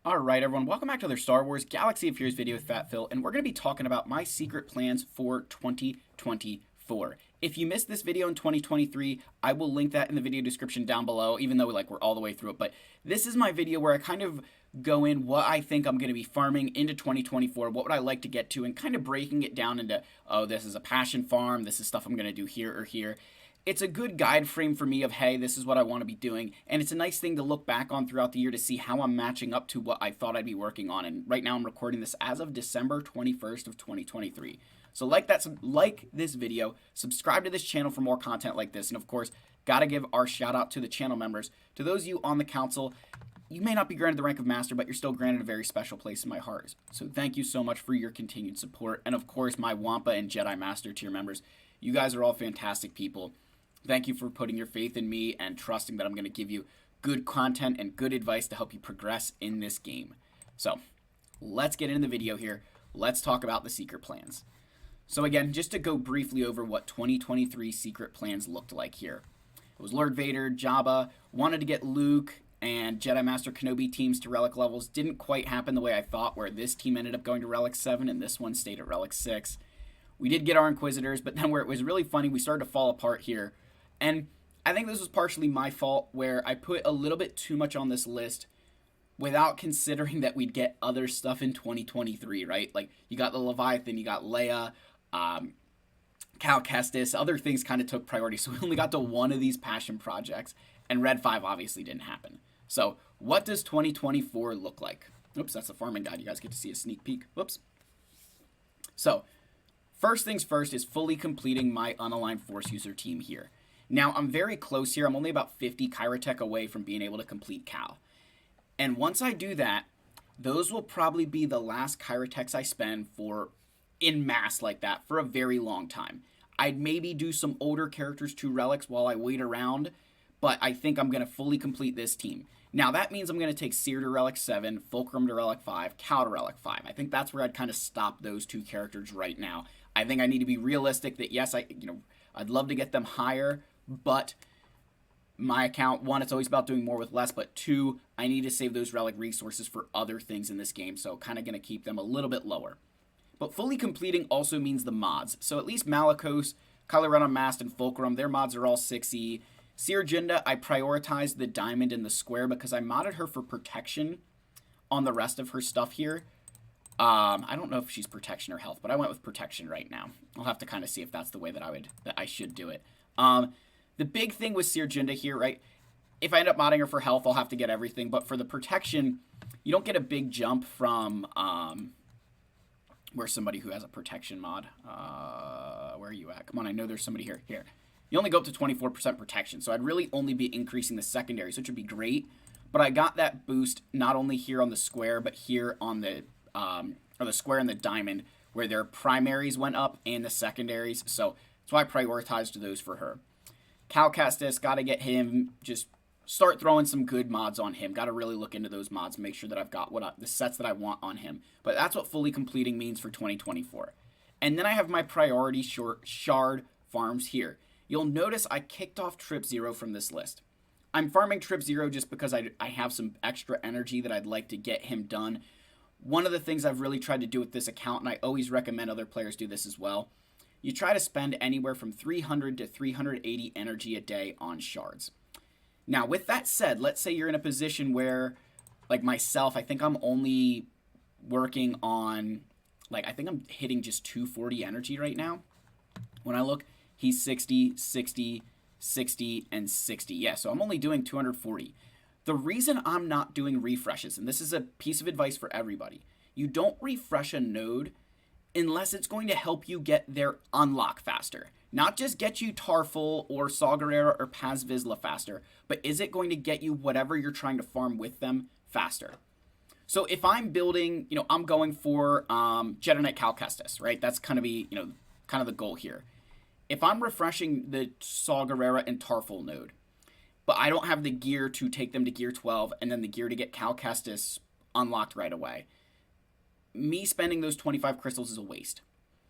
Alright everyone, welcome back to another Star Wars Galaxy of Heroes video with Fat Phil, and we're going to be talking about my secret plans for 2024. If you missed this video in 2023, I will link that in the video description down below, even though we're all the way through it. But this is my video where I kind of go in what I think I'm going to be farming into 2024, what would I like to get to, and kind of breaking it down into, oh, this is a passion farm, this is stuff I'm going to do here or here. It's a good guide frame for me of, hey, this is what I want to be doing, and it's a nice thing to look back on throughout the year to see how I'm matching up to what I thought I'd be working on. And right now I'm recording this as of December 21st of 2023. So like this video, subscribe to this channel for more content like this, and of course, gotta give our shout out to the channel members. To those of you on the council, you may not be granted the rank of master, but you're still granted a very special place in my heart. So thank you so much for your continued support, and of course, my Wampa and Jedi Master tier members. You guys are all fantastic people. Thank you for putting your faith in me and trusting that I'm going to give you good content and good advice to help you progress in this game. So, let's get into the video here. Let's talk about the secret plans. So again, just to go briefly over what 2023 secret plans looked like here. It was Lord Vader, Jabba, wanted to get Luke and Jedi Master Kenobi teams to relic levels. Didn't quite happen the way I thought, where this team ended up going to relic 7 and this one stayed at relic 6. We did get our Inquisitors, but then where it was really funny, we started to fall apart here. And I think this was partially my fault, where I put a little bit too much on this list without considering that we'd get other stuff in 2023, right? Like, you got the Leviathan, you got Leia, Cal Kestis, other things kind of took priority. So we only got to one of these passion projects, and Red 5 obviously didn't happen. So what does 2024 look like? Oops, that's the farming guide. You guys get to see a sneak peek. Whoops. So, first things first is fully completing my unaligned Force user team here. Now, I'm very close here. I'm only about 50 Kyrotech away from being able to complete Cal. And once I do that, those will probably be the last Kyrotechs I spend for in mass like that for a very long time. I'd maybe do some older characters to relics while I wait around, but I think I'm going to fully complete this team. Now, that means I'm going to take Seer to relic 7, Fulcrum to relic 5, Cal to relic 5. I think that's where I'd kind of stop those two characters right now. I think I need to be realistic that, yes, I'd love to get them higher, but my account, one, it's always about doing more with less, but two, I need to save those relic resources for other things in this game, so kind of going to keep them a little bit lower. But fully completing also means the mods. So at least Malicos, Kylo Ren Unmasked, and Fulcrum, their mods are all 6E. Seer Jinda, I prioritized the diamond and the square because I modded her for protection on the rest of her stuff here. I don't know if she's protection or health, but I went with protection right now. I'll have to kind of see if that's the way that I should do it. The big thing with Seer Jinda here, right? If I end up modding her for health, I'll have to get everything. But for the protection, you don't get a big jump from, where's somebody who has a protection mod? Where are you at? Come on, I know there's somebody here. Here. You only go up to 24% protection, so I'd really only be increasing the secondaries, which would be great. But I got that boost not only here on the square, but here on the, or the square and the diamond, where their primaries went up and the secondaries. So that's why I prioritized those for her. Cal Kestis, got to get him, just start throwing some good mods on him. Got to really look into those mods, make sure that I've got the sets that I want on him. But that's what fully completing means for 2024. And then I have my priority shard farms here. You'll notice I kicked off Trip 0 from this list. I'm farming Trip 0 just because I have some extra energy that I'd like to get him done. One of the things I've really tried to do with this account, and I always recommend other players do this as well, you try to spend anywhere from 300 to 380 energy a day on shards. Now, with that said, let's say you're in a position where, like myself, I think I'm only working on, I think I'm hitting just 240 energy right now. When I look, he's 60, 60, 60, and 60. Yeah, so I'm only doing 240. The reason I'm not doing refreshes, and this is a piece of advice for everybody, you don't refresh a node unless it's going to help you get their unlock faster. Not just get you Tarful or Saw Gerrera or Paz Vizsla faster, but is it going to get you whatever you're trying to farm with them faster? So if I'm building, I'm going for Jedi Knight Cal Kestis, right? That's kind of kind of the goal here. If I'm refreshing the Saw Gerrera and Tarful node, but I don't have the gear to take them to gear 12 and then the gear to get Cal Kestis unlocked right away, me spending those 25 crystals is a waste.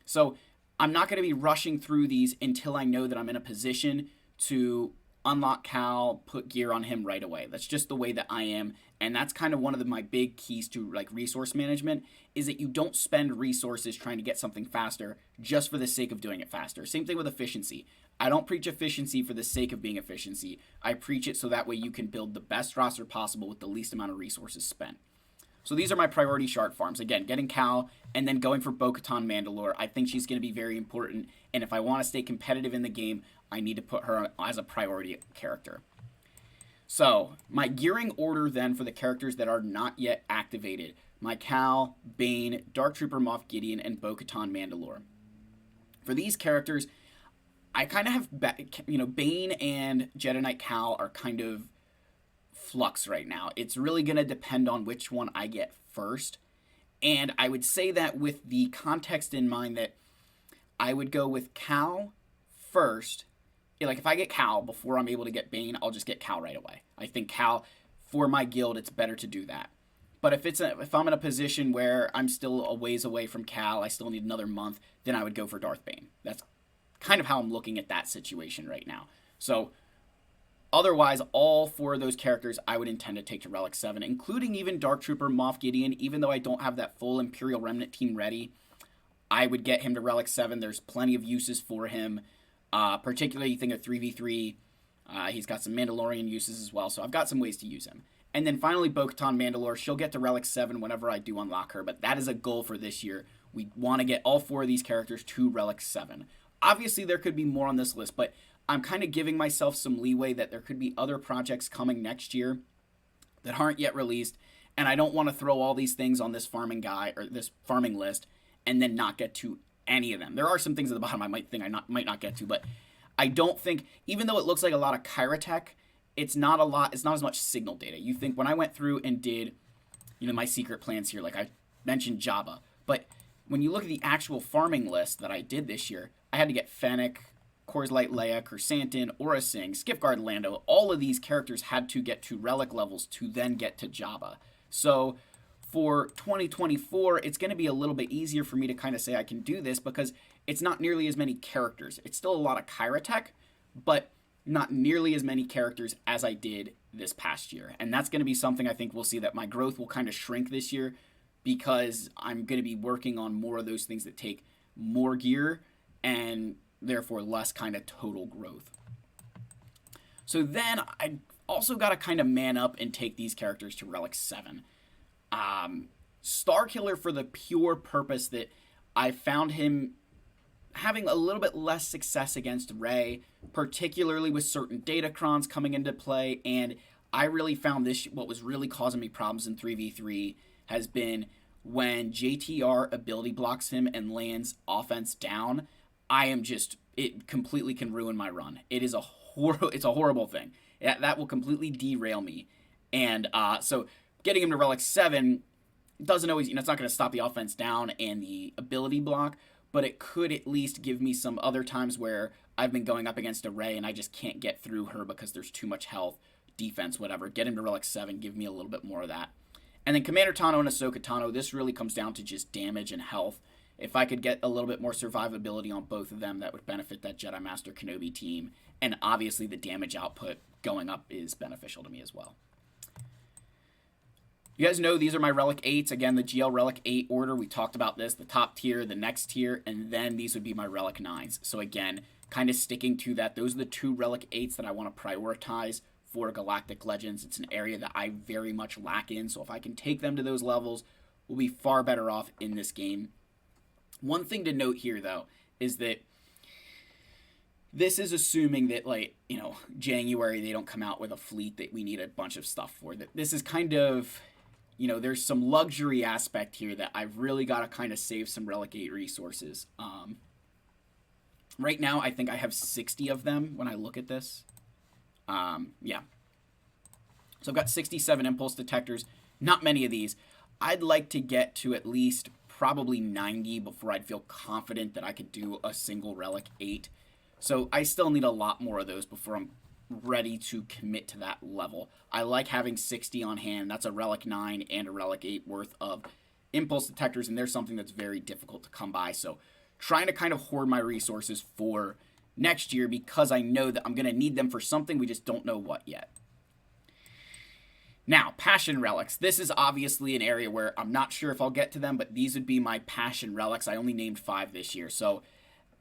So I'm not going to be rushing through these until I know that I'm in a position to unlock Cal, put gear on him right away. That's just the way that I am, and that's kind of one of my big keys to like resource management is that you don't spend resources trying to get something faster just for the sake of doing it faster. Same thing with efficiency. I don't preach efficiency for the sake of being efficiency. I preach it so that way you can build the best roster possible with the least amount of resources spent. So these are my priority shard farms. Again, getting Cal and then going for Bo-Katan Mandalore. I think she's going to be very important, and if I want to stay competitive in the game, I need to put her as a priority character. So my gearing order then for the characters that are not yet activated. My Cal, Bane, Dark Trooper Moff Gideon, and Bo-Katan Mandalore. For these characters, I kind of have, Bane and Jedi Knight Cal are kind of flux right now. It's really going to depend on which one I get first. And I would say that with the context in mind that I would go with Cal first. Like if I get Cal before I'm able to get Bane, I'll just get Cal right away. I think Cal, for my guild, it's better to do that. But if I'm in a position where I'm still a ways away from Cal, I still need another month, then I would go for Darth Bane. That's kind of how I'm looking at that situation right now. So otherwise, all 4 of those characters I would intend to take to Relic 7, including even Dark Trooper Moff Gideon. Even though I don't have that full Imperial Remnant team ready, I would get him to Relic 7. There's plenty of uses for him, particularly you think of 3v3. He's got some Mandalorian uses as well, so I've got some ways to use him. And then finally, Bo-Katan Mandalore. She'll get to Relic 7 whenever I do unlock her, but that is a goal for this year. We want to get all 4 of these characters to Relic 7. Obviously, there could be more on this list, but I'm kind of giving myself some leeway that there could be other projects coming next year that aren't yet released, and I don't want to throw all these things on this farming list and then not get to any of them. There are some things at the bottom I might might not get to, but I don't think, even though it looks like a lot of Kyrotech, it's not as much signal data. You think when I went through and did, my secret plans here, like I mentioned Jabba, but when you look at the actual farming list that I did this year, I had to get Fennec, Kor's Light Leia, Chrysanthemum, Aura Singh, Skiffguard Lando. All of these characters had to get to relic levels to then get to Jabba. So for 2024, it's going to be a little bit easier for me to kind of say I can do this because it's not nearly as many characters. It's still a lot of Kyrotech, but not nearly as many characters as I did this past year. And that's going to be something I think we'll see that my growth will kind of shrink this year because I'm going to be working on more of those things that take more gear and therefore less kind of total growth. So then I also got to kind of man up and take these characters to Relic 7. Starkiller, for the pure purpose that I found him having a little bit less success against Rey, particularly with certain datacrons coming into play, and I really found this, what was really causing me problems in 3v3 has been when JTR ability blocks him and lands offense down, it completely can ruin my run. It's a horrible thing. That will completely derail me. And so getting him to Relic 7 doesn't always, it's not going to stop the offense down and the ability block, but it could at least give me some other times where I've been going up against a Rey and I just can't get through her because there's too much health, defense, whatever. Get him to Relic 7, give me a little bit more of that. And then Commander Tano and Ahsoka Tano, this really comes down to just damage and health. If I could get a little bit more survivability on both of them, that would benefit that Jedi Master Kenobi team. And obviously the damage output going up is beneficial to me as well. You guys know these are my Relic 8s. Again, the GL Relic 8 order. We talked about this. The top tier, the next tier, and then these would be my Relic 9s. So again, kind of sticking to that. Those are the 2 Relic 8s that I want to prioritize for Galactic Legends. It's an area that I very much lack in. So if I can take them to those levels, we'll be far better off in this game. One thing to note here, though, is that this is assuming that, January they don't come out with a fleet that we need a bunch of stuff for. That this is kind of, there's some luxury aspect here that I've really got to kind of save some Relic 8 resources. Right now, I think I have 60 of them when I look at this. Yeah. So I've got 67 impulse detectors. Not many of these. I'd like to get to at least probably 90 before I'd feel confident that I could do a single Relic 8. So I still need a lot more of those before I'm ready to commit to that level. I like having 60 on hand. That's a Relic 9 and a Relic 8 worth of impulse detectors, and there's something that's very difficult to come by. So trying to kind of hoard my resources for next year because I know that I'm going to need them for something. We just don't know what yet. Now, passion relics. This is obviously an area where I'm not sure if I'll get to them, but these would be my passion relics. I only named 5 this year. So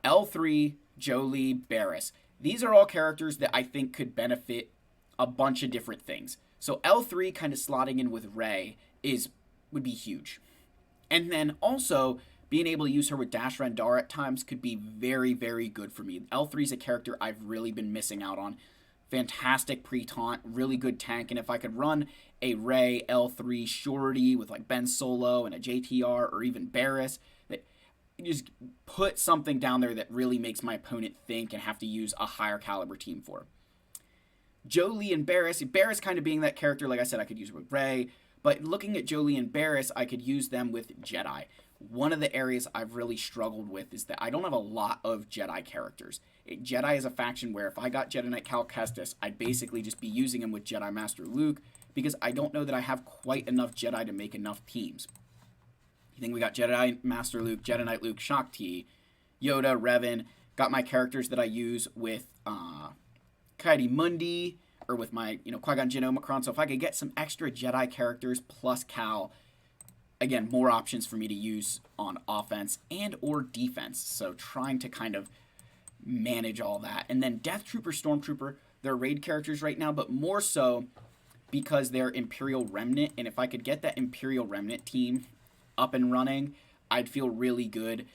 L3, Jolie, Barris. These are all characters that I think could benefit a bunch of different things. So L3 kind of slotting in with Ray would be huge. And then also being able to use her with Dash Rendar at times could be very, very good for me. L3 is a character I've really been missing out on. Fantastic pre-taunt, really good tank, and if I could run a Ray L3 Shorty with like Ben Solo and a JTR or even Barris, that just put something down there that really makes my opponent think and have to use a higher caliber team for. Jolie and Barris kind of being that character, like I said, I could use with Ray, but looking at Jolie and Barris, I could use them with Jedi. One of the areas I've really struggled with is that I don't have a lot of Jedi characters. Jedi is a faction where if I got Jedi Knight Cal Kestis, I'd basically just be using him with Jedi Master Luke because I don't know that I have quite enough Jedi to make enough teams. You think we got Jedi Master Luke, Jedi Knight Luke, Shaak Ti, Yoda, Revan, got my characters that I use with Kaidi Mundi, or with my, Qui-Gon Jinn Omicron. So if I could get some extra Jedi characters plus Cal, again, more options for me to use on offense and or defense. So trying to kind of manage all that. And then Death Trooper, Stormtrooper, they're raid characters right now, but more so because they're Imperial Remnant. And if I could get that Imperial Remnant team up and running, I'd feel really good.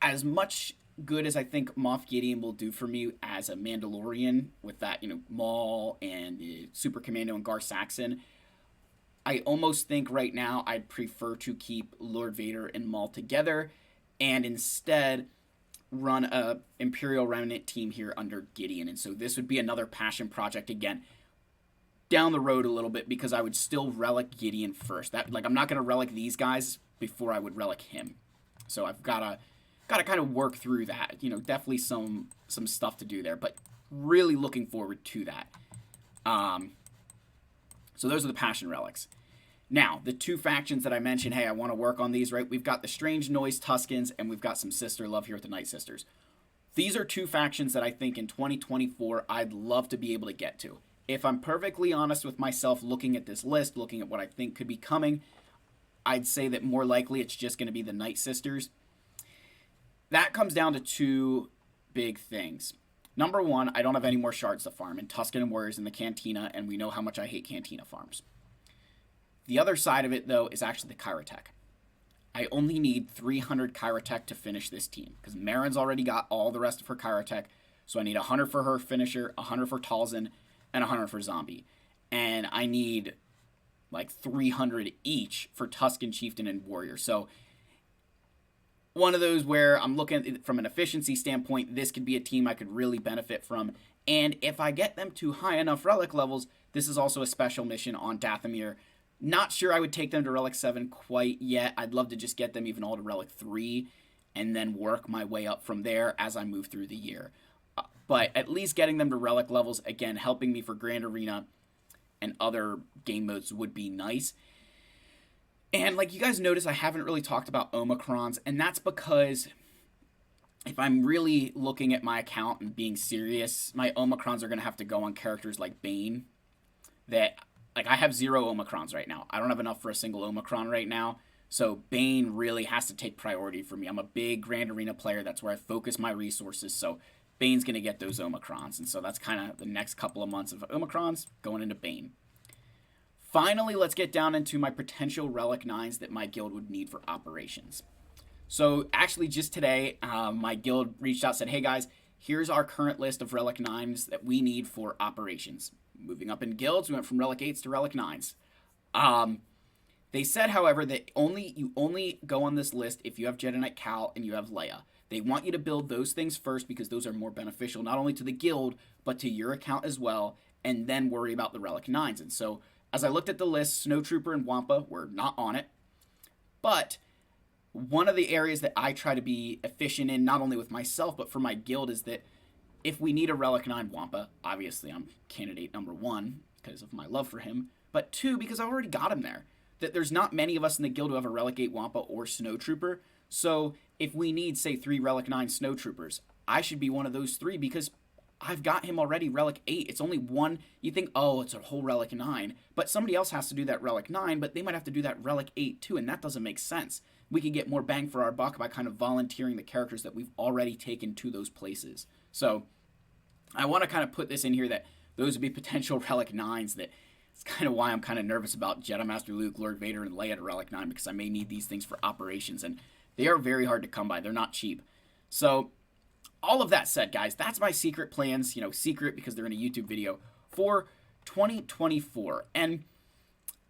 As much good as I think Moff Gideon will do for me as a Mandalorian with that, Maul and Super Commando and Gar Saxon, I almost think right now I'd prefer to keep Lord Vader and Maul together and instead run a Imperial Remnant team here under Gideon. And so this would be another passion project again down the road a little bit because I would still relic Gideon first. I'm not going to relic these guys before I would relic him. So I've got to kind of work through that. Definitely some stuff to do there, but really looking forward to that. So those are the passion relics. Now, the 2 factions that I mentioned, hey, I want to work on these, right? We've got the Strange Noise Tuskens, and we've got some Sister Love here with the Night Sisters. These are 2 factions that I think in 2024 I'd love to be able to get to. If I'm perfectly honest with myself looking at this list, looking at what I think could be coming, I'd say that more likely it's just going to be the Night Sisters. That comes down to 2 big things. Number 1, I don't have any more shards to farm, and Tusken and Warriors in the Cantina, and we know how much I hate Cantina farms. The other side of it, though, is actually the Kyrotech. I only need 300 Kyrotech to finish this team, because Marin's already got all the rest of her Kyrotech, so I need 100 for her finisher, 100 for Talzin, and 100 for Zombie. And I need like 300 each for Tusken, Chieftain, and Warrior. So one of those where I'm looking at it from an efficiency standpoint, this could be a team I could really benefit from. And if I get them to high enough relic levels, this is also a special mission on Dathomir. Not sure I would take them to Relic 7 quite yet. I'd love to just get them even all to Relic 3 and then work my way up from there as I move through the year. But at least getting them to Relic levels, again, helping me for Grand Arena and other game modes would be nice. And like you guys notice, I haven't really talked about Omicrons, and that's because if I'm really looking at my account and being serious, my Omicrons are going to have to go on characters like Bane that... Like, I have 0 Omicrons right now. I don't have enough for a single Omicron right now. So Bane really has to take priority for me. I'm a big Grand Arena player. That's where I focus my resources. So Bane's going to get those Omicrons. And so that's kind of the next couple of months of Omicrons going into Bane. Finally, let's get down into my potential Relic 9s that my guild would need for operations. So actually just today, my guild reached out, said, hey guys, here's our current list of Relic 9s that we need for operations. Moving up in guilds, we went from Relic 8s to Relic 9s. They said, however, that you only go on this list if you have Jedi Knight Cal and you have Leia. They want you to build those things first because those are more beneficial not only to the guild, but to your account as well, and then worry about the Relic 9s. And so, as I looked at the list, Snowtrooper and Wampa were not on it. But one of the areas that I try to be efficient in, not only with myself, but for my guild, is that if we need a Relic 9 Wampa, obviously I'm candidate number 1 because of my love for him, but 2 because I already got him there. That there's not many of us in the guild who have a Relic 8 Wampa or Snowtrooper, so if we need, say, 3 Relic 9 Snowtroopers, I should be one of those 3 because I've got him already relic 8. It's only one. You think, oh, it's a whole relic 9. But somebody else has to do that relic 9, but they might have to do that relic 8 too, and that doesn't make sense. We could get more bang for our buck by kind of volunteering the characters that we've already taken to those places. So I want to kind of put this in here that those would be potential relic 9s. That it's kind of why I'm kind of nervous about Jedi Master Luke, Lord Vader, and Leia to relic 9, because I may need these things for operations, and they are very hard to come by. They're not cheap. So all of that said, guys, that's my secret plans, secret because they're in a YouTube video for 2024. And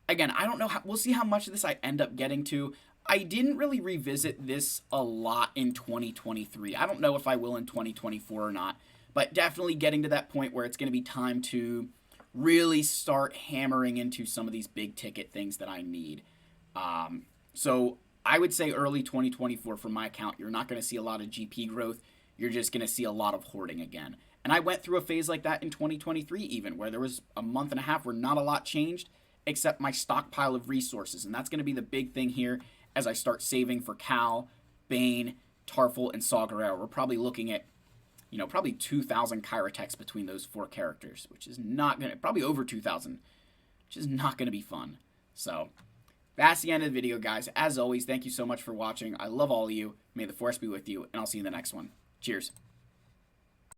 again, I don't know we'll see how much of this I end up getting to. I didn't really revisit this a lot in 2023. I don't know if I will in 2024 or not, but definitely getting to that point where it's going to be time to really start hammering into some of these big ticket things that I need. So I would say early 2024 for my account, you're not going to see a lot of GP growth. You're just going to see a lot of hoarding again. And I went through a phase like that in 2023 even, where there was a month and a half where not a lot changed except my stockpile of resources. And that's going to be the big thing here as I start saving for Cal, Bane, Tarful, and Saw Gerrera. We're probably looking at, probably 2,000 Kyrotex between those 4 characters, which is not going to, probably over 2,000, which is not going to be fun. So that's the end of the video, guys. As always, thank you so much for watching. I love all of you. May the Force be with you, and I'll see you in the next one. Cheers.